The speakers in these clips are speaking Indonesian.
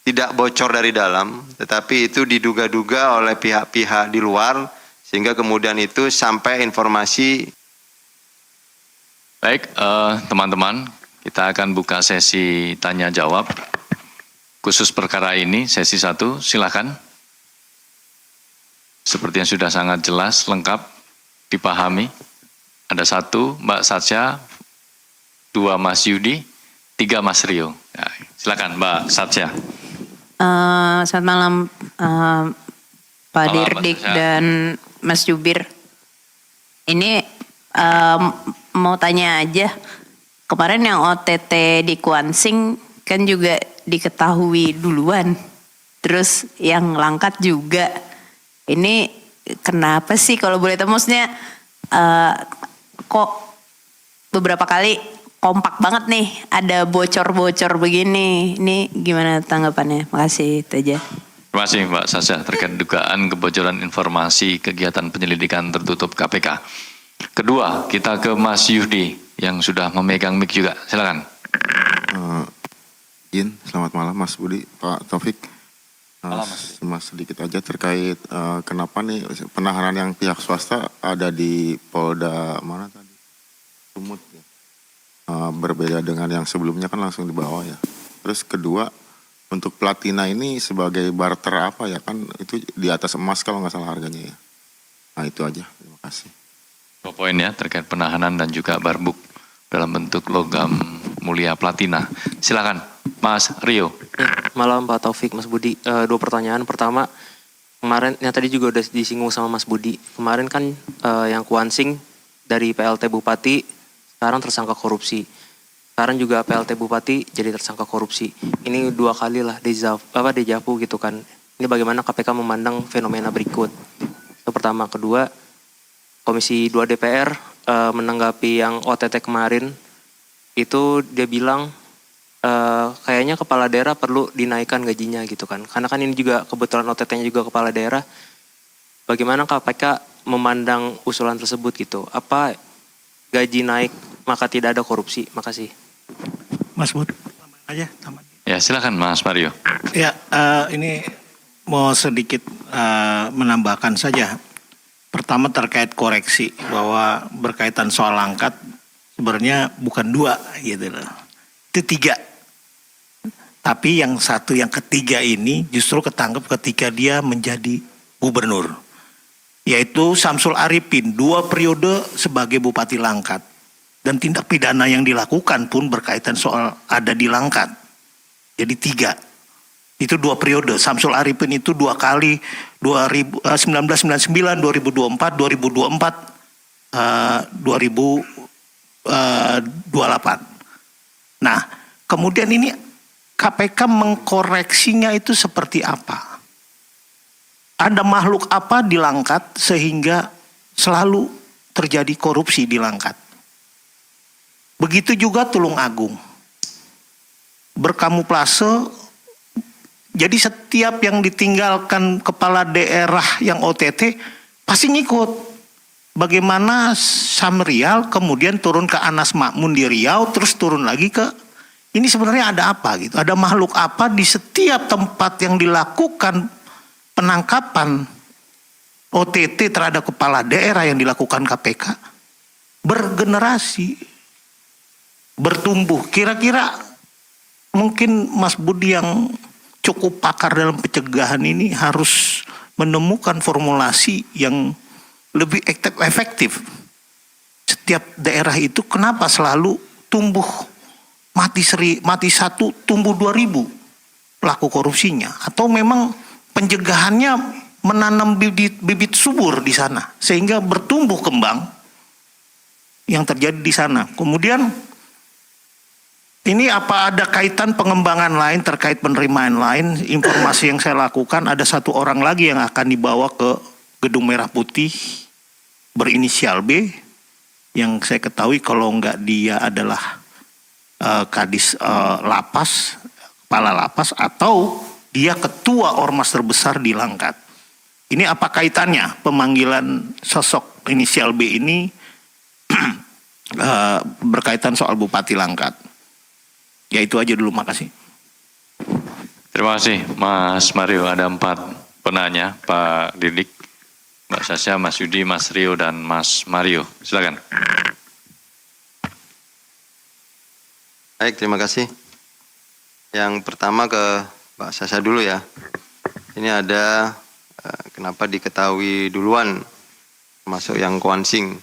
tidak bocor dari dalam, tetapi itu diduga-duga oleh pihak-pihak di luar, sehingga kemudian itu sampai informasi. Baik, teman-teman, kita akan buka sesi tanya jawab. Khusus perkara ini, sesi 1, silakan. Seperti yang sudah sangat jelas, lengkap, dipahami. Ada 1, Mbak Satya, 2, Mas Yudi, 3, Mas Rio. Ya, silakan, Mbak Satya. Selamat malam, Pak Dirdik dan Mas Jubir. Ini mau tanya aja, kemarin yang OTT di Kuansing kan juga diketahui duluan, terus yang Langkat juga. Ini kenapa sih kalau boleh tahu, maksudnya kok beberapa kali kompak banget nih ada bocor-bocor begini. Ini gimana tanggapannya? Makasih, itu aja. Terima kasih Mbak Sasha terkait dugaan kebocoran informasi kegiatan penyelidikan tertutup KPK. Kedua, kita ke Mas Yudi yang sudah memegang mic juga. Silakan. Selamat malam Mas Budi, Pak Taufik. Malam, Mas sedikit aja terkait kenapa nih penahanan yang pihak swasta ada di Polda mana tadi? Sumut ya. Berbeda dengan yang sebelumnya kan langsung dibawa ya. Terus kedua, untuk platina ini sebagai barter apa ya, kan itu di atas emas kalau nggak salah harganya ya. Nah itu aja, terima kasih. 2 poin ya terkait penahanan dan juga barbuk dalam bentuk logam mulia platina. Silakan Mas Rio. Ya, malam Pak Taufik, Mas Budi. 2 pertanyaan. Pertama, kemarin yang tadi juga udah disinggung sama Mas Budi. Kemarin kan yang Kuansing dari PLT Bupati sekarang tersangka korupsi. Sekarang juga PLT Bupati jadi tersangka korupsi. Ini 2 kali lah dejavu gitu kan. Ini bagaimana KPK memandang fenomena berikut. Itu pertama. Kedua, Komisi 2 DPR menanggapi yang OTT kemarin, itu dia bilang kayaknya kepala daerah perlu dinaikkan gajinya gitu kan. Karena kan ini juga kebetulan OTT-nya juga kepala daerah. Bagaimana KPK memandang usulan tersebut gitu? Apa gaji naik maka tidak ada korupsi? Makasih. Mas Bud, tambah aja. Tambah. Ya silakan Mas Mario. Ya, ini mau sedikit menambahkan saja. Pertama terkait koreksi bahwa berkaitan soal Langkat sebenarnya bukan 2 gitu loh. Itu 3. Tapi yang ketiga ini justru ketangkep ketika dia menjadi gubernur. Yaitu Samsul Arifin, 2 periode sebagai Bupati Langkat. Dan tindak pidana yang dilakukan pun berkaitan soal ada di Langkat. Jadi 3. Itu 2 periode. Samsul Arifin itu 2 kali, 1999, 2024, 2028. Nah, kemudian ini KPK mengkoreksinya itu seperti apa? Ada makhluk apa di Langkat sehingga selalu terjadi korupsi di Langkat? Begitu juga Tulung Agung. Berkamuflase. Jadi setiap yang ditinggalkan kepala daerah yang OTT pasti ngikut. Bagaimana Samrial kemudian turun ke Anas Makmun di Riau, terus turun lagi ke, ini sebenarnya ada apa gitu? Ada makhluk apa di setiap tempat yang dilakukan penangkapan OTT terhadap kepala daerah yang dilakukan KPK bergenerasi, bertumbuh. Kira-kira mungkin Mas Budi yang cukup pakar dalam pencegahan ini harus menemukan formulasi yang lebih efektif. Setiap daerah itu kenapa selalu tumbuh mati 1 tumbuh 2000 pelaku korupsinya, atau memang pencegahannya menanam bibit subur di sana sehingga bertumbuh kembang yang terjadi di sana. Kemudian ini apa ada kaitan pengembangan lain terkait penerimaan lain? Informasi yang saya lakukan ada 1 orang lagi yang akan dibawa ke Gedung Merah Putih berinisial B, yang saya ketahui kalau enggak dia adalah kadis lapas, kepala lapas, atau dia ketua ormas terbesar di Langkat. Ini apa kaitannya pemanggilan sosok inisial B ini berkaitan soal Bupati Langkat? Ya itu aja dulu, makasih. Terima kasih Mas Mario. Ada 4 penanya, Pak Dirdik, Mbak Sasha, Mas Yudi, Mas Rio, dan Mas Mario. Silakan. Baik, terima kasih. Yang pertama ke Mbak Sasha dulu ya. Ini ada kenapa diketahui duluan, termasuk yang Kuansing.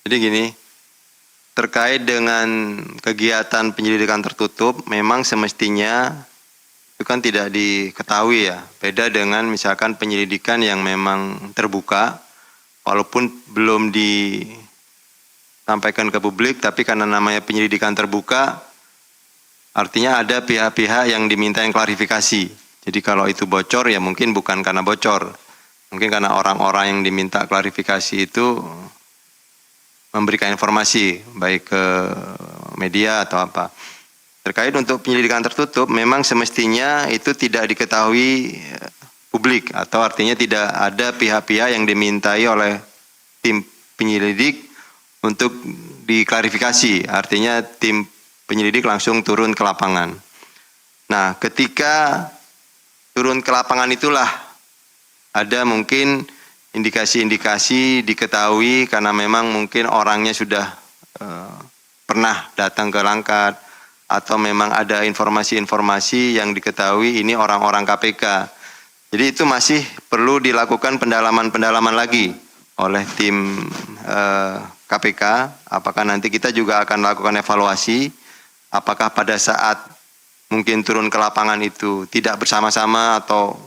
Jadi gini, terkait dengan kegiatan penyelidikan tertutup, memang semestinya itu kan tidak diketahui ya. Beda dengan misalkan penyelidikan yang memang terbuka, walaupun belum disampaikan ke publik, tapi karena namanya penyelidikan terbuka, artinya ada pihak-pihak yang diminta yang klarifikasi. Jadi kalau itu bocor ya mungkin bukan karena bocor. Mungkin karena orang-orang yang diminta klarifikasi itu memberikan informasi baik ke media atau apa. Terkait untuk penyelidikan tertutup memang semestinya itu tidak diketahui publik atau artinya tidak ada pihak-pihak yang dimintai oleh tim penyelidik untuk diklarifikasi. Artinya tim penyelidik langsung turun ke lapangan. Nah, ketika turun ke lapangan itulah ada mungkin indikasi-indikasi diketahui karena memang mungkin orangnya sudah pernah datang ke Langkat atau memang ada informasi-informasi yang diketahui ini orang-orang KPK. Jadi itu masih perlu dilakukan pendalaman-pendalaman lagi oleh tim KPK. Apakah nanti kita juga akan lakukan evaluasi, apakah pada saat mungkin turun ke lapangan itu tidak bersama-sama atau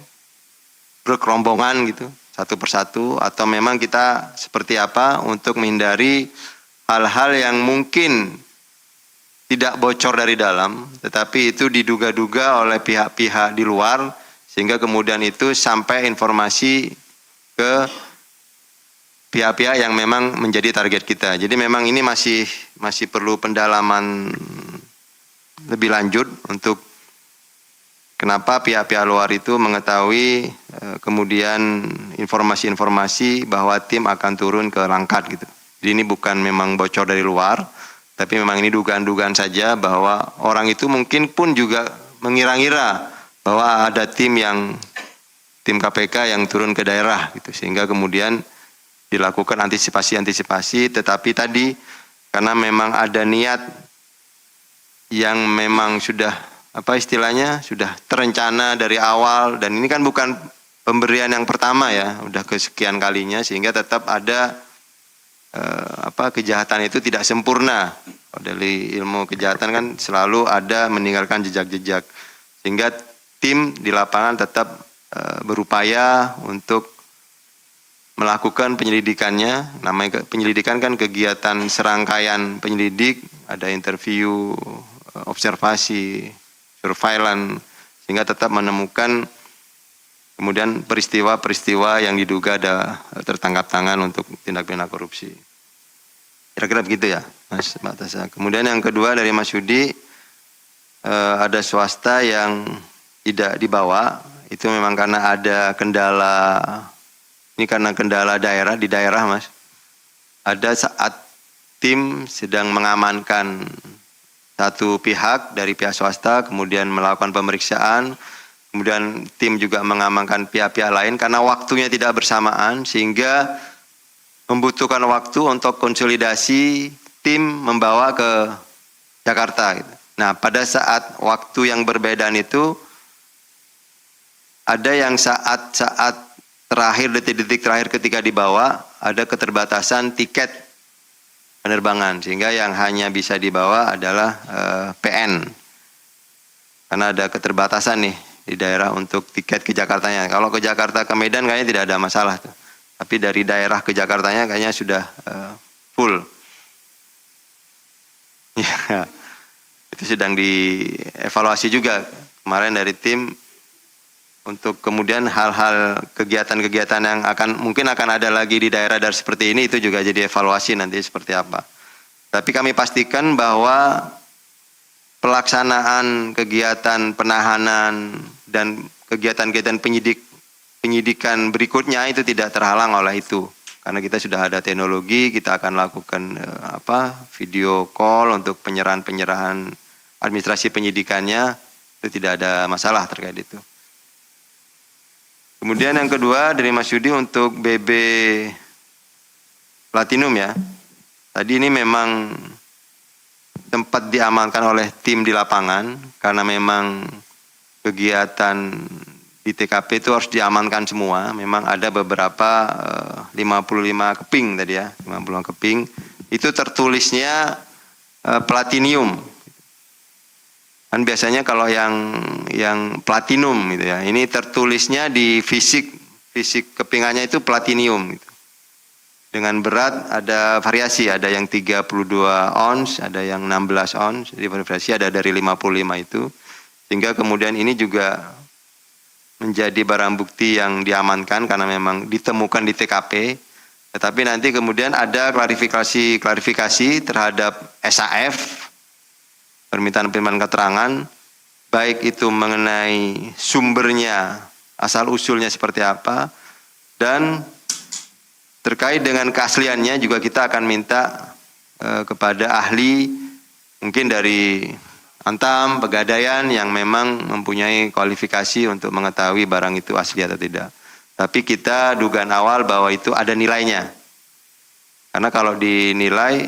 berkerombongan gitu, satu persatu, atau memang kita seperti apa untuk menghindari hal-hal yang mungkin tidak bocor dari dalam, tetapi itu diduga-duga oleh pihak-pihak di luar, sehingga kemudian itu sampai informasi ke pihak-pihak yang memang menjadi target kita. Jadi memang ini masih perlu pendalaman lebih lanjut untuk kenapa pihak-pihak luar itu mengetahui kemudian informasi-informasi bahwa tim akan turun ke Langkat gitu. Jadi ini bukan memang bocor dari luar, tapi memang ini dugaan-dugaan saja bahwa orang itu mungkin pun juga mengira-ngira bahwa ada tim KPK yang turun ke daerah gitu, sehingga kemudian dilakukan antisipasi, tetapi tadi karena memang ada niat yang memang sudah sudah terencana dari awal, dan ini kan bukan pemberian yang pertama ya, udah kesekian kalinya, sehingga tetap ada kejahatan itu tidak sempurna. Dari ilmu kejahatan kan selalu ada meninggalkan jejak-jejak, sehingga tim di lapangan tetap berupaya untuk melakukan penyelidikannya. Namanya penyelidikan kan kegiatan serangkaian penyelidik, ada interview, observasi, surveillance, sehingga tetap menemukan kemudian peristiwa-peristiwa yang diduga ada tertangkap tangan untuk tindak pidana korupsi. Kira-kira begitu ya, Mas Mbak Tasha. Kemudian yang kedua dari Mas Yudi, ada swasta yang tidak dibawa, itu memang karena ada kendala, ini karena kendala daerah, di daerah Mas. Ada saat tim sedang mengamankan satu pihak dari pihak swasta, kemudian melakukan pemeriksaan, kemudian tim juga mengamankan pihak-pihak lain karena waktunya tidak bersamaan, sehingga membutuhkan waktu untuk konsolidasi tim membawa ke Jakarta. Nah, pada saat waktu yang berbedaan itu, ada yang saat-saat terakhir, detik-detik terakhir ketika dibawa, ada keterbatasan tiket penerbangan, sehingga yang hanya bisa dibawa adalah PN. Karena ada keterbatasan nih di daerah untuk tiket ke Jakartanya. Kalau ke Jakarta ke Medan kayaknya tidak ada masalah tuh. Tapi dari daerah ke Jakartanya kayaknya sudah full. Ya, itu sedang dievaluasi juga kemarin dari tim untuk kemudian hal-hal kegiatan-kegiatan yang mungkin akan ada lagi di daerah dari seperti ini, itu juga jadi evaluasi nanti seperti apa. Tapi kami pastikan bahwa pelaksanaan kegiatan penahanan dan kegiatan-kegiatan penyidikan berikutnya itu tidak terhalang oleh itu. Karena kita sudah ada teknologi, kita akan lakukan video call untuk penyerahan administrasi penyidikannya. Itu tidak ada masalah terkait itu. Kemudian yang kedua dari Mas Yudi untuk BB Platinum ya. Tadi ini memang tempat diamankan oleh tim di lapangan karena memang kegiatan di TKP itu harus diamankan semua. Memang ada beberapa 55 keping tadi ya, 55 keping. Itu tertulisnya platinum. Kan biasanya kalau yang platinum gitu ya, ini tertulisnya di fisik kepingannya itu platinum gitu. Dengan berat ada variasi, ada yang 32 ons, ada yang 16 ons, jadi variasi ada dari 55 itu. Sehingga kemudian ini juga menjadi barang bukti yang diamankan karena memang ditemukan di TKP. Tetapi nanti kemudian ada klarifikasi terhadap SAF, permintaan keterangan, baik itu mengenai sumbernya, asal-usulnya seperti apa, dan terkait dengan keasliannya juga kita akan minta kepada ahli, mungkin dari Antam, Pegadaian yang memang mempunyai kualifikasi untuk mengetahui barang itu asli atau tidak. Tapi kita dugaan awal bahwa itu ada nilainya. Karena kalau dinilai,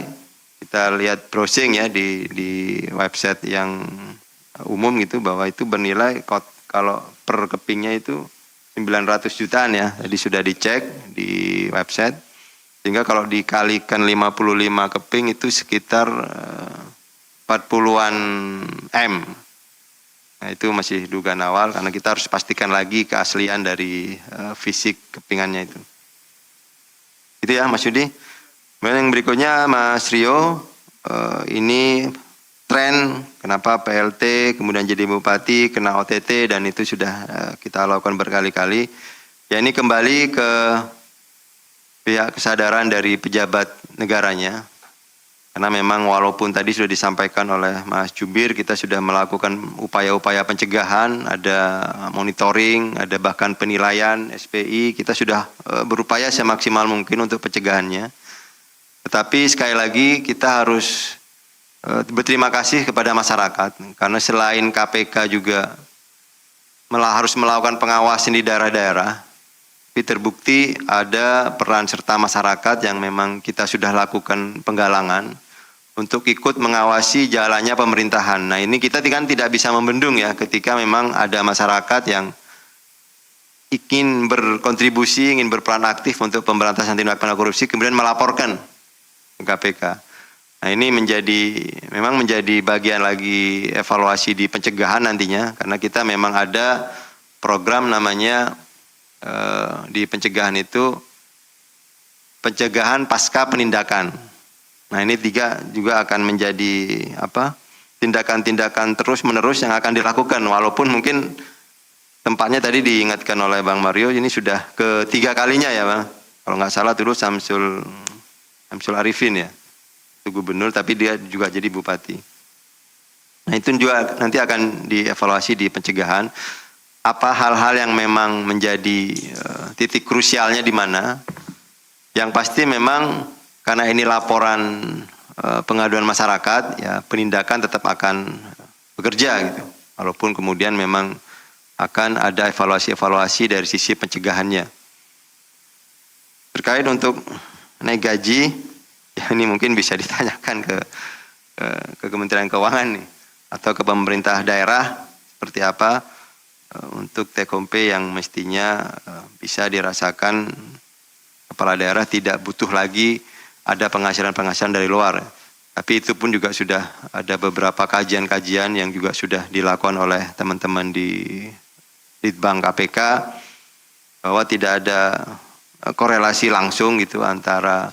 kita lihat browsing ya di website yang umum gitu bahwa itu bernilai kalau per kepingnya itu 900 jutaan ya. Jadi sudah dicek di website. Sehingga kalau dikalikan 55 keping itu sekitar 40-an M. Nah, itu masih dugaan awal karena kita harus pastikan lagi keaslian dari fisik kepingannya itu. Itu ya Mas Yudi. Kemudian yang berikutnya Mas Rio, ini tren kenapa PLT kemudian jadi bupati kena OTT dan itu sudah kita lakukan berkali-kali. Ya ini kembali ke pihak kesadaran dari pejabat negaranya. Karena memang walaupun tadi sudah disampaikan oleh Mas Jubir, kita sudah melakukan upaya-upaya pencegahan, ada monitoring, ada bahkan penilaian SPI, kita sudah berupaya semaksimal mungkin untuk pencegahannya. Tetapi sekali lagi kita harus berterima kasih kepada masyarakat karena selain KPK juga harus melakukan pengawasan di daerah-daerah, tapi terbukti ada peran serta masyarakat yang memang kita sudah lakukan penggalangan untuk ikut mengawasi jalannya pemerintahan. Nah ini kita kan tidak bisa membendung ya ketika memang ada masyarakat yang ingin berkontribusi, ingin berperan aktif untuk pemberantasan tindak pidana korupsi kemudian melaporkan KPK. Nah ini memang menjadi bagian lagi evaluasi di pencegahan nantinya karena kita memang ada program namanya di pencegahan itu pencegahan pasca penindakan. Nah ini juga akan menjadi tindakan-tindakan terus-menerus yang akan dilakukan walaupun mungkin tempatnya tadi diingatkan oleh Bang Mario ini sudah ketiga kalinya ya Bang. Kalau nggak salah dulu Samsul Arifin ya, itu gubernur tapi dia juga jadi bupati. Nah itu juga nanti akan dievaluasi di pencegahan. Apa hal-hal yang memang menjadi titik krusialnya di mana? Yang pasti memang karena ini laporan pengaduan masyarakat, ya penindakan tetap akan bekerja gitu. Walaupun kemudian memang akan ada evaluasi-evaluasi dari sisi pencegahannya. Terkait untuk naik gaji, ya ini mungkin bisa ditanyakan ke Kementerian Keuangan nih, atau ke pemerintah daerah seperti apa untuk take home pay yang mestinya bisa dirasakan kepala daerah tidak butuh lagi ada penghasilan-penghasilan dari luar. Tapi itu pun juga sudah ada beberapa kajian-kajian yang juga sudah dilakukan oleh teman-teman di Litbang KPK bahwa tidak ada korelasi langsung gitu antara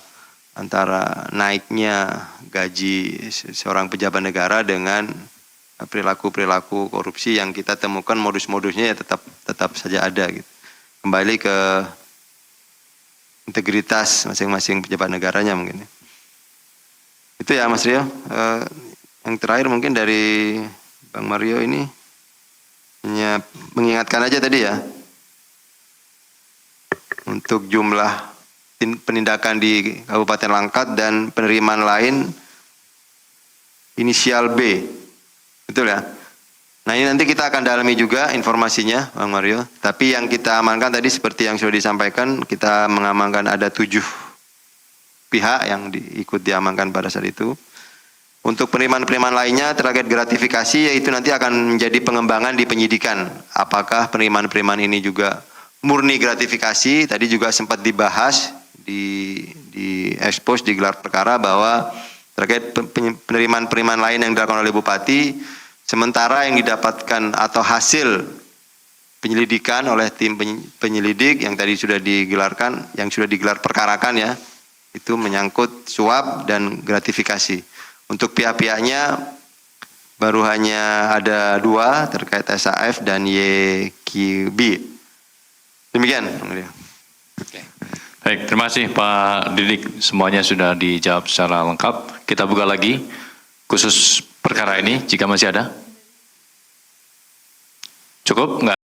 naiknya gaji seorang pejabat negara dengan perilaku-perilaku korupsi yang kita temukan modus-modusnya ya tetap saja ada gitu. Kembali ke integritas masing-masing pejabat negaranya mungkin. Itu ya Mas Rio. Yang terakhir mungkin dari Bang Mario ini hanya mengingatkan aja tadi ya. Untuk jumlah penindakan di Kabupaten Langkat dan penerimaan lain inisial B. Betul ya? Nah ini nanti kita akan dalami juga informasinya Bang Mario. Tapi yang kita amankan tadi seperti yang sudah disampaikan, kita mengamankan ada 7 pihak yang ikut diamankan pada saat itu. Untuk penerimaan-penerimaan lainnya terkait gratifikasi, yaitu nanti akan menjadi pengembangan di penyidikan. Apakah penerimaan-penerimaan ini juga murni gratifikasi? Tadi juga sempat dibahas di expose di gelar perkara bahwa terkait penerimaan-penerimaan lain yang dilakukan oleh Bupati, sementara yang didapatkan atau hasil penyelidikan oleh tim penyelidik yang tadi sudah digelarkan, yang sudah digelar perkarakan ya, itu menyangkut suap dan gratifikasi. Untuk pihak-pihaknya baru hanya ada 2 terkait SAF dan YQB. Demikian. Oke. Baik, terima kasih Pak Didik. Semuanya sudah dijawab secara lengkap. Kita buka lagi khusus perkara ini jika masih ada. Cukup? Enggak?